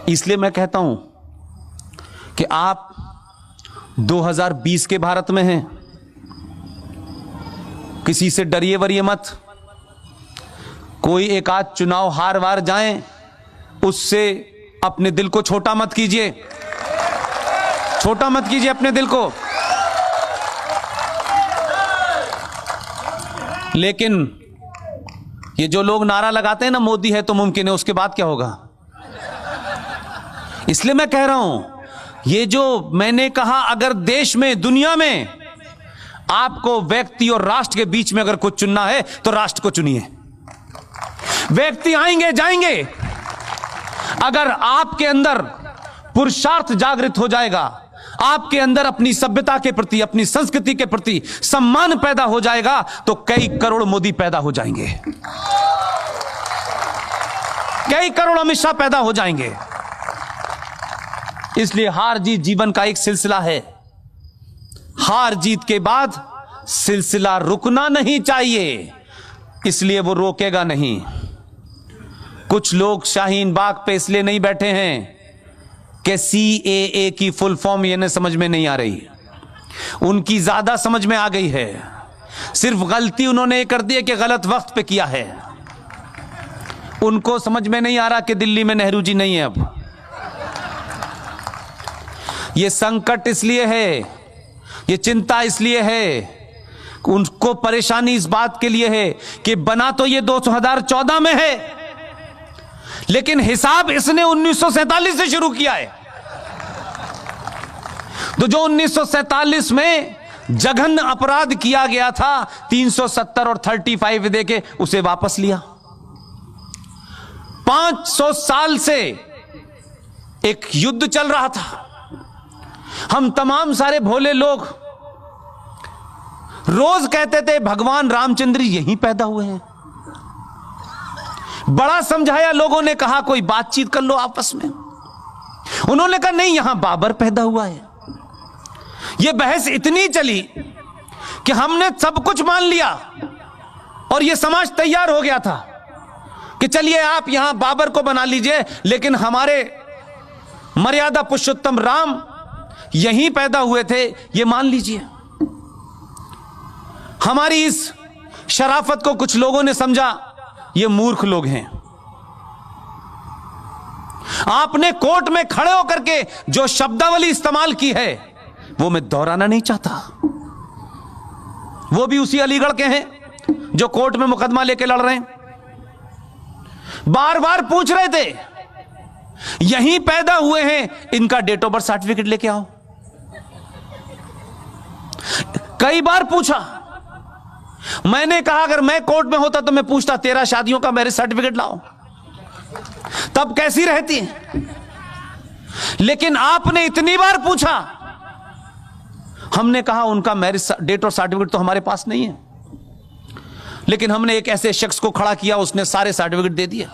इसलिए मैं कहता हूं कि आप 2020 के भारत में हैं। किसी से डरिए वरिए मत। कोई एक आध चुनाव हार वार जाए उससे अपने दिल को छोटा मत कीजिए, छोटा मत कीजिए अपने दिल को। लेकिन ये जो लोग नारा लगाते हैं ना, मोदी है तो मुमकिन है, उसके बाद क्या होगा? इसलिए मैं कह रहा हूं, ये जो मैंने कहा, अगर देश में, दुनिया में आपको व्यक्ति और राष्ट्र के बीच में अगर कुछ चुनना है तो राष्ट्र को चुनिए। व्यक्ति आएंगे जाएंगे, अगर आपके अंदर पुरुषार्थ जागृत हो जाएगा, आपके अंदर अपनी सभ्यता के प्रति, अपनी संस्कृति के प्रति सम्मान पैदा हो जाएगा, तो कई करोड़ मोदी पैदा हो जाएंगे, कई करोड़ अमित शाह पैदा हो जाएंगे। इसलिए हार जीत जीवन का एक सिलसिला है। हार जीत के बाद सिलसिला रुकना नहीं चाहिए, इसलिए वो रोकेगा नहीं। कुछ लोग शाहीन बाग पे इसलिए नहीं बैठे हैं कि CAA की फुल फॉर्म इन्हें समझ में नहीं आ रही, उनकी ज्यादा समझ में आ गई है। सिर्फ गलती उन्होंने कर दी है कि गलत वक्त पे किया है। उनको समझ में नहीं आ रहा कि दिल्ली में नेहरू जी नहीं है। अब ये संकट इसलिए है, ये चिंता इसलिए है, उनको परेशानी इस बात के लिए है कि बना तो ये 2014 में है, लेकिन हिसाब इसने 1947 से शुरू किया है। तो जो 1947 में जघन्य अपराध किया गया था, 370 और 35 देके उसे वापस लिया। 500 साल से एक युद्ध चल रहा था। हम तमाम सारे भोले लोग रोज कहते थे भगवान रामचंद्र यहीं पैदा हुए हैं। बड़ा समझाया, लोगों ने कहा कोई बातचीत कर लो आपस में। उन्होंने कहा नहीं, यहां बाबर पैदा हुआ है। यह बहस इतनी चली कि हमने सब कुछ मान लिया और यह समाज तैयार हो गया था कि चलिए आप यहां बाबर को बना लीजिए, लेकिन हमारे मर्यादा पुरुषोत्तम राम यहीं पैदा हुए थे, यह मान लीजिए। हमारी इस शराफत को कुछ लोगों ने समझा ये मूर्ख लोग हैं। आपने कोर्ट में खड़े होकर के जो शब्दावली इस्तेमाल की है वो मैं दोहराना नहीं चाहता। वो भी उसी अलीगढ़ के हैं जो कोर्ट में मुकदमा लेके लड़ रहे हैं। बार बार पूछ रहे थे यहीं पैदा हुए हैं, इनका डेट ऑफ बर्थ सर्टिफिकेट लेके आओ। कई बार पूछा। मैंने कहा अगर मैं कोर्ट में होता तो मैं पूछता 13 शादियों का मैरिज सर्टिफिकेट लाओ, तब कैसी रहती। लेकिन आपने इतनी बार पूछा, हमने कहा उनका मैरिज डेट और सर्टिफिकेट तो हमारे पास नहीं है, लेकिन हमने एक ऐसे शख्स को खड़ा किया, उसने सारे सर्टिफिकेट दे दिए।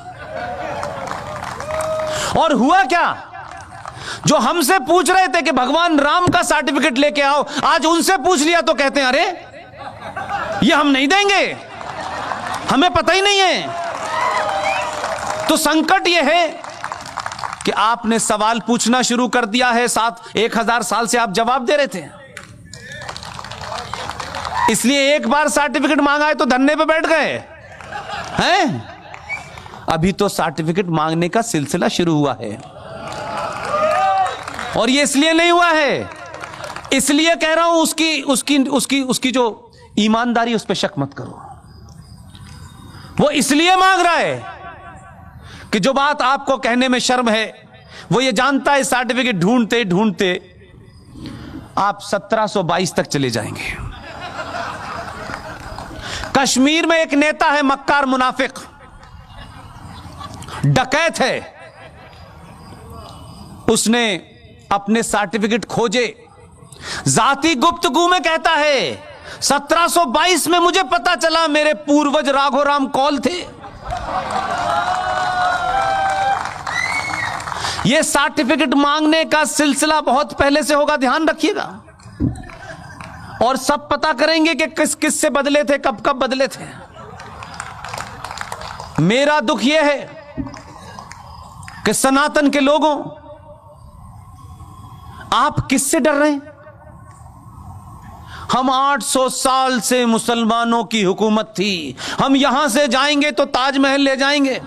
और हुआ क्या, जो हमसे पूछ रहे थे कि भगवान राम का सर्टिफिकेट लेके आओ, आज उनसे पूछ लिया तो कहते हैं अरे ये हम नहीं देंगे, हमें पता ही नहीं है। तो संकट यह है कि आपने सवाल पूछना शुरू कर दिया है। 1000 साल से आप जवाब दे रहे थे, इसलिए एक बार सर्टिफिकेट मांगा है तो धरने पे बैठ गए हैं। अभी तो सर्टिफिकेट मांगने का सिलसिला शुरू हुआ है, और ये इसलिए नहीं हुआ है, इसलिए कह रहा हूं उसकी जो ईमानदारी, उस पर शक मत करो। वो इसलिए मांग रहा है कि जो बात आपको कहने में शर्म है, वो ये जानता है सर्टिफिकेट ढूंढते ढूंढते आप 1722 तक चले जाएंगे। कश्मीर में एक नेता है, मक्कार मुनाफिक, डकैत है। उसने अपने सर्टिफिकेट खोजे, जाति गुप्तगू में कहता है 1722 में मुझे पता चला मेरे पूर्वज राघोराम कौल थे। यह सर्टिफिकेट मांगने का सिलसिला बहुत पहले से होगा, ध्यान रखिएगा। और सब पता करेंगे कि किस किस से बदले थे, कब कब बदले थे। मेरा दुख यह है कि सनातन के लोगों, आप किससे डर रहे हैं? हम 800 साल से मुसलमानों की हुकूमत थी, हम यहां से जाएंगे तो ताजमहल ले जाएंगे,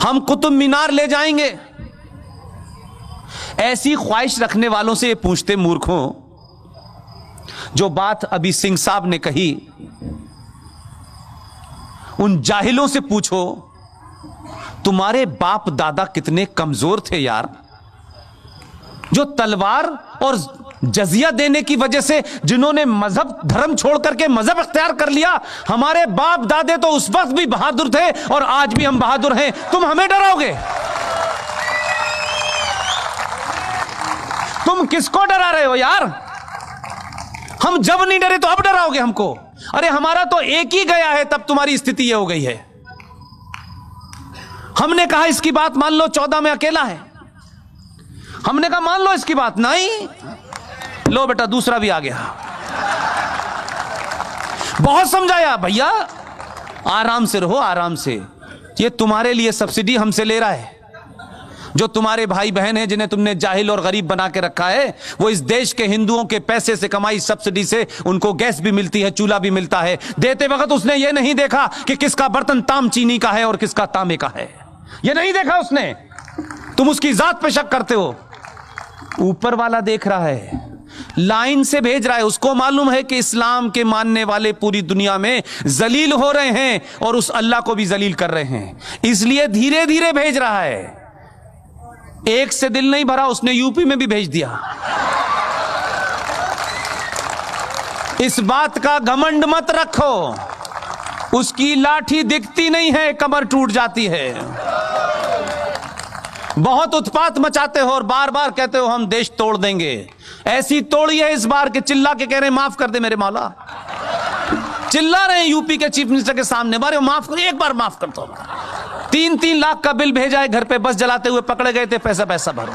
हम कुतुब मीनार ले जाएंगे। ऐसी ख्वाहिश रखने वालों से ये पूछते मूर्खों, जो बात अभी सिंह साहब ने कही, उन जाहिलों से पूछो तुम्हारे बाप दादा कितने कमजोर थे यार, जो तलवार और जजिया देने की वजह से जिन्होंने मजहब धर्म छोड़ करके मजहब इख्तियार कर लिया। हमारे बाप दादे तो उस वक्त भी बहादुर थे और आज भी हम बहादुर हैं, तुम हमें डराओगे? तुम किसको डरा रहे हो यार? हम जब नहीं डरे तो अब डराओगे हमको? अरे हमारा तो एक ही गया है, तब तुम्हारी स्थिति ये हो गई है। हमने कहा इसकी बात मान लो, 14 में अकेला है, हमने कहा मान लो इसकी बात, नहीं, लो बेटा दूसरा भी आ गया। बहुत समझाया, भैया आराम से रहो, आराम से, ये तुम्हारे लिए सब्सिडी हमसे ले रहा है। जो तुम्हारे भाई बहन हैं जिन्हें तुमने जाहिल और गरीब बना के रखा है, वो इस देश के हिंदुओं के पैसे से कमाई सब्सिडी से उनको गैस भी मिलती है, चूल्हा भी मिलता है। देते वक्त उसने ये नहीं देखा कि किसका बर्तन ताम चीनी का है और किसका तांबे का है, ये नहीं देखा उसने। तुम उसकी जात पे शक करते हो, ऊपर वाला देख रहा है, लाइन से भेज रहा है। उसको मालूम है कि इस्लाम के मानने वाले पूरी दुनिया में जलील हो रहे हैं और उस अल्लाह को भी जलील कर रहे हैं, इसलिए धीरे धीरे भेज रहा है। एक से दिल नहीं भरा, उसने यूपी में भी भेज दिया। इस बात का घमंड मत रखो, उसकी लाठी दिखती नहीं है, कमर टूट जाती है। बहुत उत्पात मचाते हो और बार बार कहते हो हम देश तोड़ देंगे। ऐसी तोड़ी है इस बार के चिल्ला के कह रहे हैं माफ कर दे मेरे मौला। चिल्ला रहे हैं यूपी के चीफ मिनिस्टर के सामने, बारे माफ कर, एक बार माफ करता हूं। 3-3 लाख का बिल भेजा है घर पे, बस जलाते हुए पकड़े गए थे, पैसा भरो।